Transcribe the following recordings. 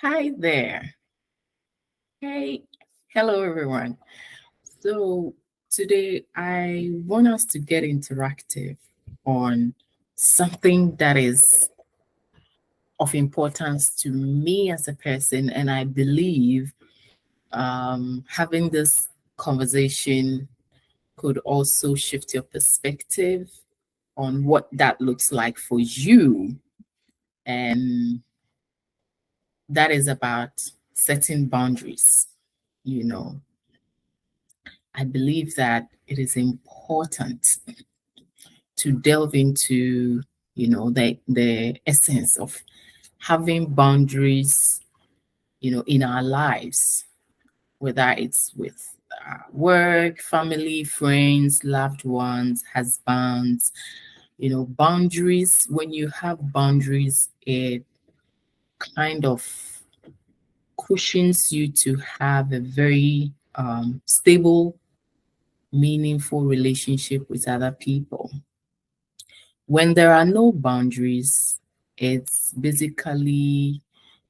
Hi there. Hey, hello everyone. So today I want us to get interactive on something that is of importance to me as a person, and I believe having this conversation could also shift your perspective on what that looks like for you, and that is about setting boundaries. You know, I believe that it is important to delve into, the essence of having boundaries, in our lives, whether it's with work, family, friends, loved ones, husbands. Boundaries. When you have boundaries, it kind of cushions you to have a very stable, meaningful relationship with other people. When there are no boundaries, it's basically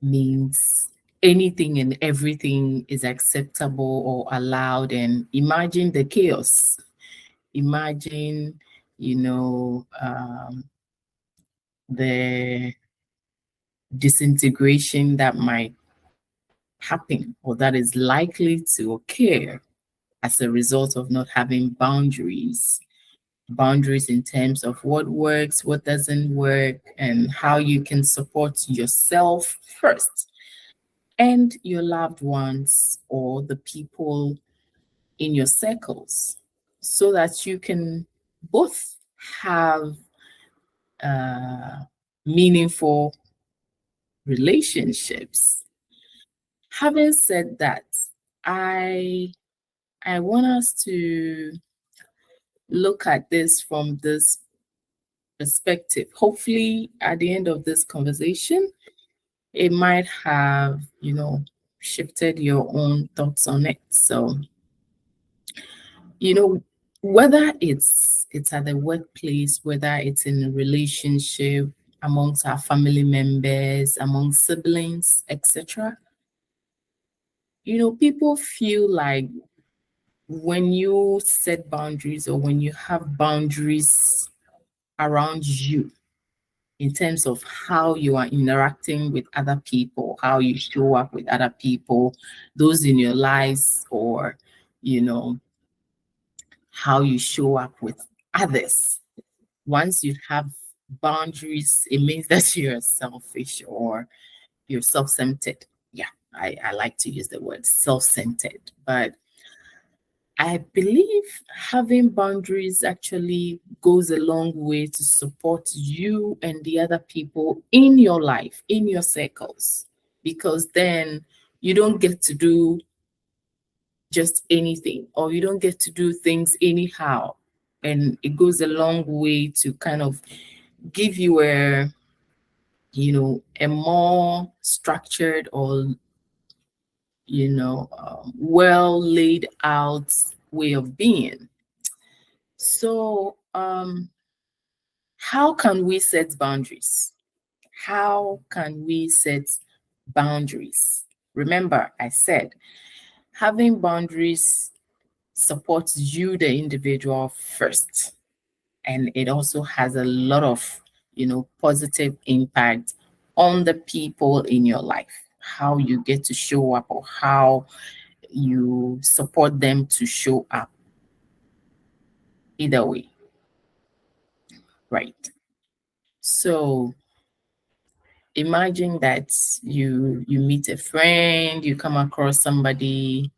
means anything and everything is acceptable or allowed. And imagine the chaos. Imagine, the disintegration that might happen or that is likely to occur as a result of not having boundaries. Boundaries in terms of what works, what doesn't work, and how you can support yourself first and your loved ones or the people in your circles so that you can both have uh, meaningful relationships. Having said that, I I want us to look at this from this perspective. Hopefully, at the end of this conversation, it might have, shifted your own thoughts on it. So, you know, whether it's at the workplace, whether it's in a relationship amongst our family members, among siblings, etc. People feel like when you set boundaries or when you have boundaries around you, in terms of how you are interacting with other people, how you show up with other people, those in your lives, or, you know, how you show up with others. Once you have boundaries, it means that you're selfish or you're self centered. Yeah, I like to use the word self centered, but I believe having boundaries actually goes a long way to support you and the other people in your life, in your circles, because then you don't get to do just anything or you don't get to do things anyhow. And it goes a long way to kind of give you a more structured or, well laid out way of being. So, how can we set boundaries? How can we set boundaries? Remember, I said having boundaries supports you, the individual, first. And it also has a lot of, positive impact on the people in your life, how you get to show up or how you support them to show up. Either way, right? So imagine that you meet a friend, you come across somebody,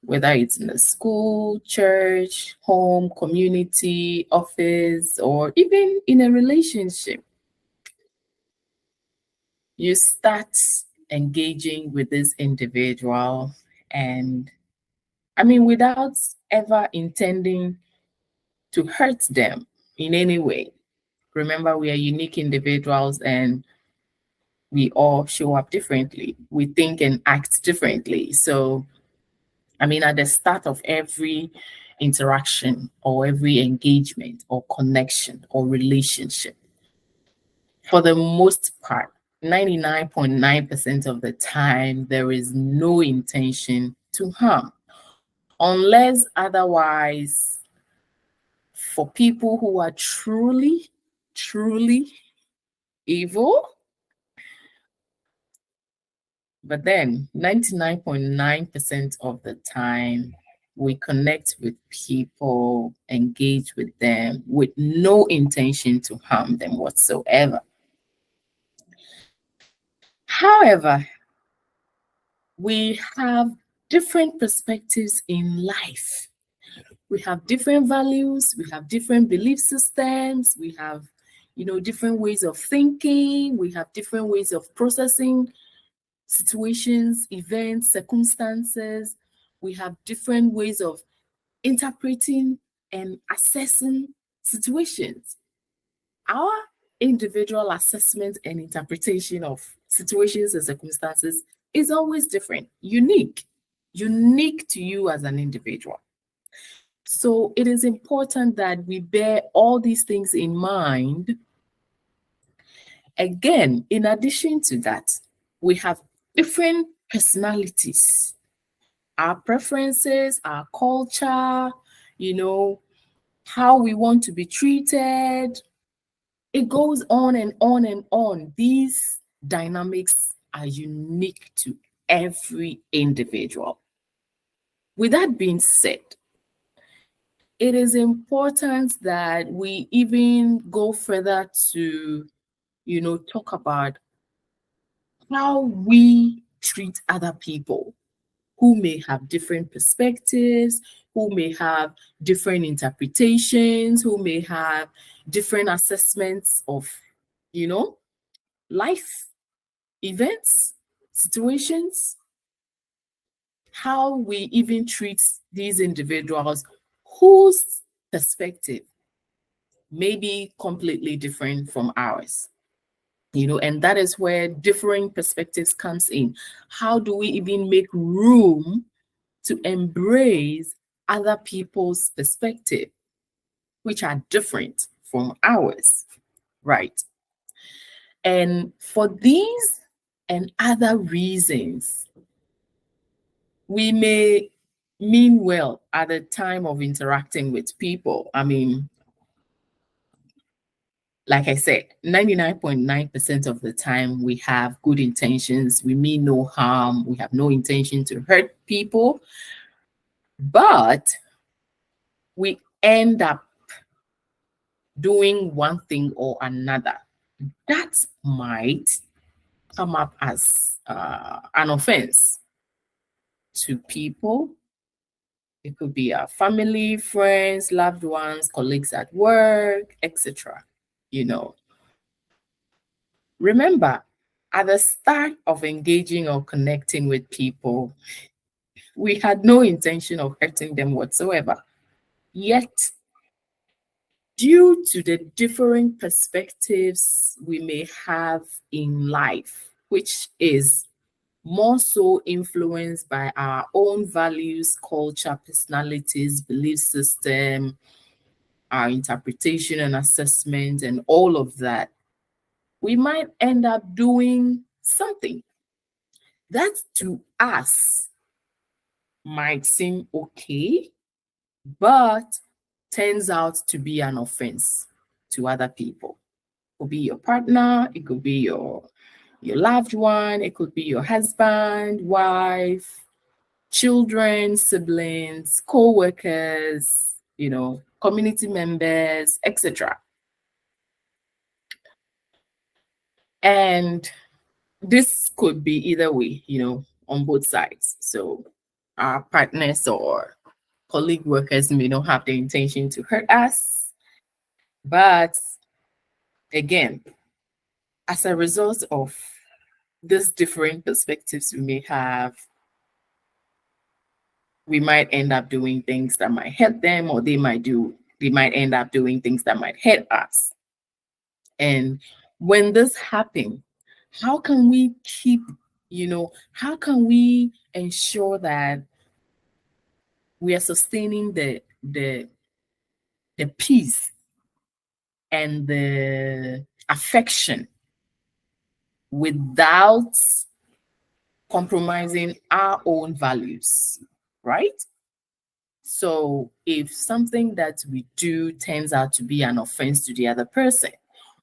whether it's in a school, church, home, community, office, or even in a relationship. You start engaging with this individual, and I mean, without ever intending to hurt them in any way. Remember, we are unique individuals and we all show up differently. We think and act differently. So, I mean, at the start of every interaction or every engagement or connection or relationship, for the most part, 99.9% of the time, there is no intention to harm, unless otherwise, for people who are truly, truly evil. But then 99.9% of the time, we connect with people, engage with them with no intention to harm them whatsoever. However, we have different perspectives in life. We have different values, we have different belief systems, we have, different ways of thinking, we have different ways of processing situations, events, circumstances. We have different ways of interpreting and assessing situations. Our individual assessment and interpretation of situations and circumstances is always different, unique to you as an individual. So it is important that we bear all these things in mind. Again, in addition to that, we have different personalities, our preferences, our culture, how we want to be treated. It goes on and on and on. These dynamics are unique to every individual. With that being said, it is important that we even go further to, talk about how we treat other people who may have different perspectives, who may have different interpretations, who may have different assessments of, life events, situations, how we even treat these individuals whose perspective may be completely different from ours. And that is where differing perspectives comes in. How do we even make room to embrace other people's perspective, which are different from ours, right? And for these and other reasons, we may mean well at the time of interacting with people. I mean, like I said, 99.9% of the time we have good intentions. We mean no harm. We have no intention to hurt people. But we end up doing one thing or another that might come up as an offense to people. It could be our family, friends, loved ones, colleagues at work, etc. Remember, at the start of engaging or connecting with people, we had no intention of hurting them whatsoever. Yet, due to the differing perspectives we may have in life, which is more so influenced by our own values, culture, personalities, belief system, our interpretation and assessment, and all of that, we might end up doing something that to us might seem okay, but turns out to be an offense to other people. It could be your partner, it could be your loved one, it could be your husband, wife, children, siblings, co-workers, community members, etc. And this could be either way, on both sides. So our partners or colleague workers may not have the intention to hurt us. But again, as a result of these different perspectives we may have, we might end up doing things that might hurt them, or they might end up doing things that might hurt us. And when this happens, how can we how can we ensure that we are sustaining the peace and the affection without compromising our own values, right? So if something that we do turns out to be an offense to the other person,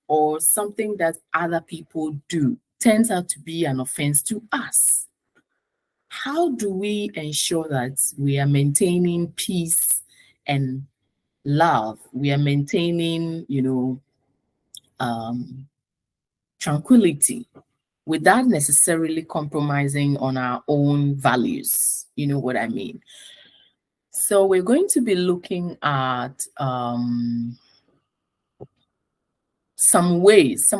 or something that other people do turns out to be an offense to us, how do we ensure that we are maintaining peace and love? We are maintaining, tranquility without necessarily compromising on our own values. You know what I mean? So we're going to be looking at some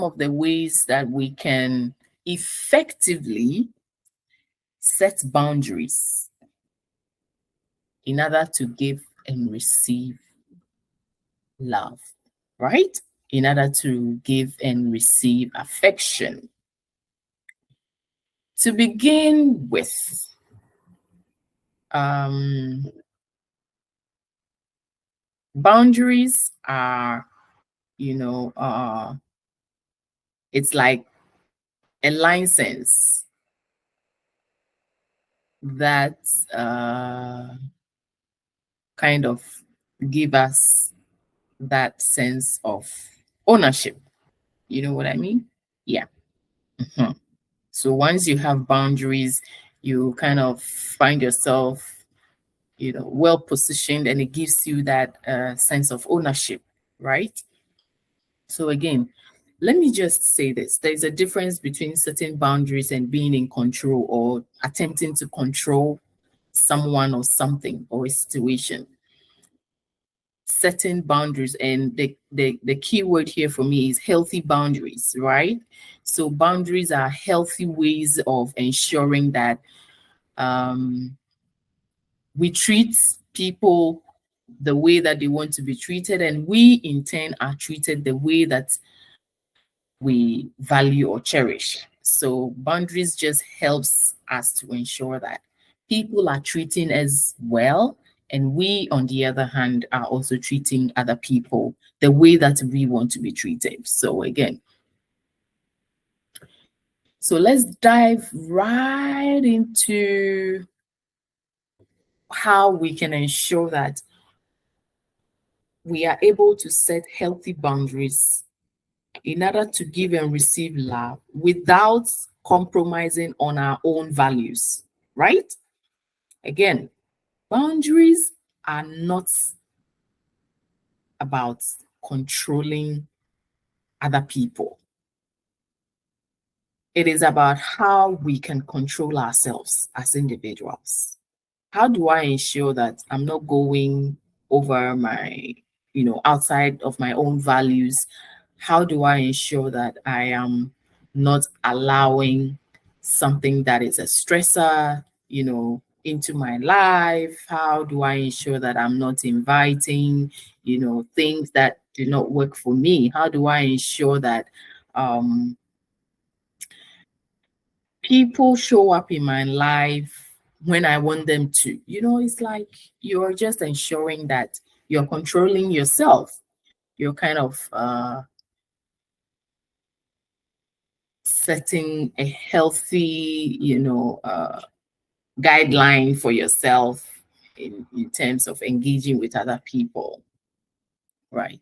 of the ways that we can effectively set boundaries in order to give and receive love, right? In order to give and receive affection. To begin with, boundaries are, it's like a license that kind of give us that sense of ownership. You know what I mean? Yeah. Mhm. So once you have boundaries, you kind of find yourself, well positioned, and it gives you that sense of ownership, right? So again, let me just say this. There's a difference between setting boundaries and being in control or attempting to control someone or something or a situation. Setting boundaries, and the key word here for me is healthy boundaries, right? So boundaries are healthy ways of ensuring that we treat people the way that they want to be treated, and we in turn are treated the way that we value or cherish. So boundaries just helps us to ensure that people are treating us well, and we, on the other hand, are also treating other people the way that we want to be treated. So again, so let's dive right into how we can ensure that we are able to set healthy boundaries in order to give and receive love without compromising on our own values, right? Again, boundaries are not about controlling other people. It is about how we can control ourselves as individuals. How do I ensure that I'm not going over my, outside of my own values? How do I ensure that I am not allowing something that is a stressor, into my life? How do I ensure that I'm not inviting, things that do not work for me? How do I ensure that people show up in my life when I want them to? It's like you're just ensuring that you're controlling yourself. You're kind of setting a healthy, guideline for yourself in terms of engaging with other people, right?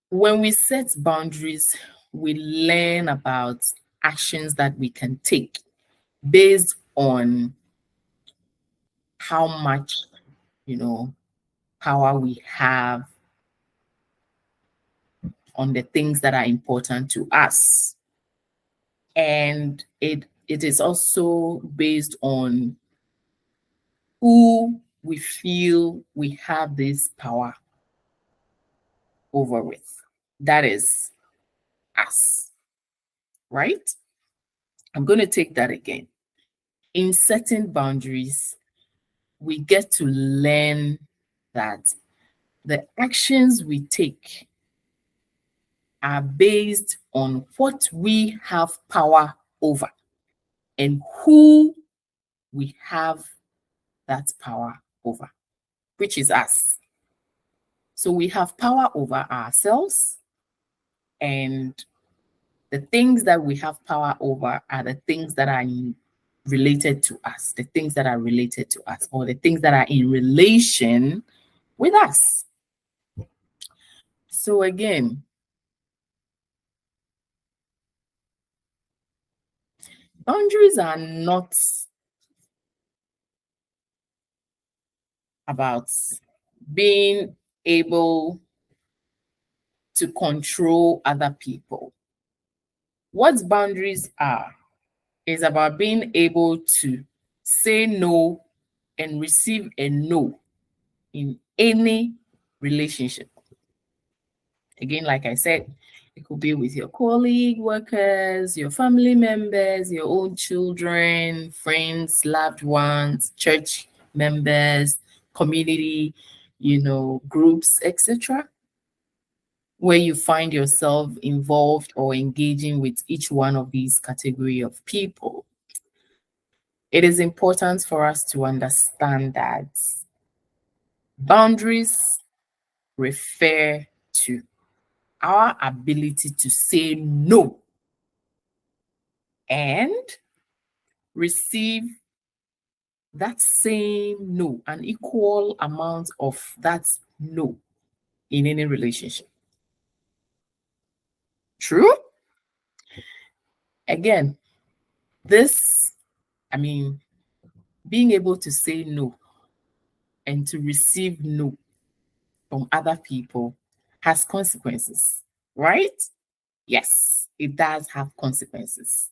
When we set boundaries, we learn about actions that we can take based on how much, power we have on the things that are important to us. And it is also based on who we feel we have this power over with. That is us, right? I'm going to take that again. In setting boundaries, we get to learn that the actions we take are based on what we have power over and who we have that power over, which is us. So we have power over ourselves, And the things that we have power over are the things that are related to us, the things that are related to us, or the things that are in relation with us. So again, boundaries are not about being able to control other people. What boundaries are is about being able to say no and receive a no in any relationship. Again, like I said, it could be with your colleague, workers, your family members, your own children, friends, loved ones, church members, community, groups, etc. Where you find yourself involved or engaging with each one of these category of people. It is important for us to understand that boundaries refer to our ability to say no and receive that same no, an equal amount of that no in any relationship. True? Again, being able to say no and to receive no from other people has consequences, right? Yes, it does have consequences.